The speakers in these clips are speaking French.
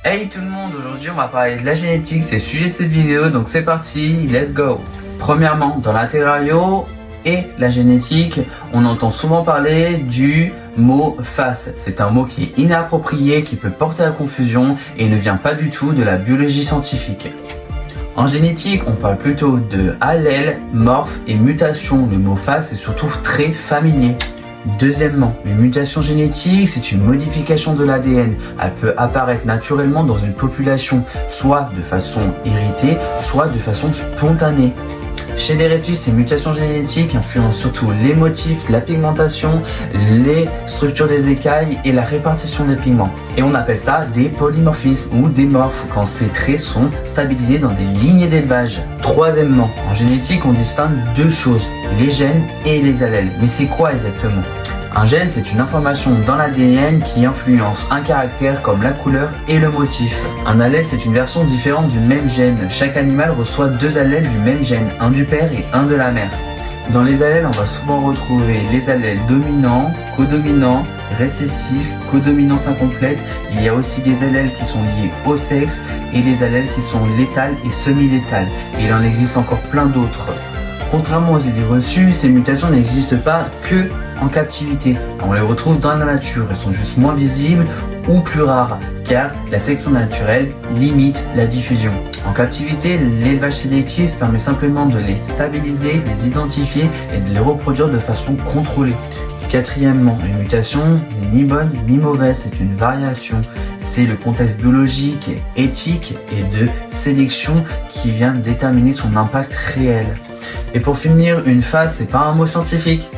Hey tout le monde, aujourd'hui on va parler de la génétique, c'est le sujet de cette vidéo, donc c'est parti, let's go. Premièrement, dans l'intégrario et la génétique, on entend souvent parler du mot face. C'est un mot qui est inapproprié, qui peut porter à confusion et ne vient pas du tout de la biologie scientifique. En génétique, on parle plutôt de allèle, morphe et mutation. Le mot face est surtout très familier. Deuxièmement, une mutation génétique, c'est une modification de l'ADN. Elle peut apparaître naturellement dans une population, soit de façon héritée, soit de façon spontanée. Chez les reptiles, ces mutations génétiques influencent surtout les motifs, la pigmentation, les structures des écailles et la répartition des pigments. Et on appelle ça des polymorphismes ou des morphes quand ces traits sont stabilisés dans des lignées d'élevage. Troisièmement, en génétique, on distingue deux choses, les gènes et les allèles. Mais c'est quoi exactement ? Un gène, c'est une information dans l'ADN qui influence un caractère comme la couleur et le motif. Un allèle, c'est une version différente du même gène. Chaque animal reçoit deux allèles du même gène, un du père et un de la mère. Dans les allèles, on va souvent retrouver les allèles dominants, codominants, récessifs, codominance incomplète. Il y a aussi des allèles qui sont liés au sexe et les allèles qui sont létales et semi-létales. Et il en existe encore plein d'autres. Contrairement aux idées reçues, ces mutations n'existent pas que en captivité. On les retrouve dans la nature, elles sont juste moins visibles ou plus rares, car la sélection naturelle limite la diffusion. En captivité, l'élevage sélectif permet simplement de les stabiliser, de les identifier et de les reproduire de façon contrôlée. Quatrièmement, une mutation n'est ni bonne ni mauvaise, c'est une variation. C'est le contexte biologique, éthique et de sélection qui vient déterminer son impact réel. Et pour finir, une phase, c'est pas un mot scientifique.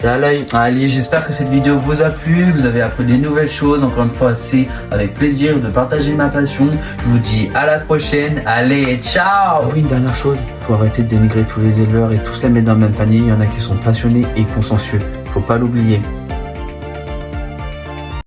Allez, j'espère que cette vidéo vous a plu, que vous avez appris des nouvelles choses. Encore une fois, c'est avec plaisir de partager ma passion. Je vous dis à la prochaine. Allez, ciao! Ah oui, une dernière chose, faut arrêter de dénigrer tous les éleveurs et tous les mettre dans le même panier. Il y en a qui sont passionnés et consensueux. Faut pas l'oublier.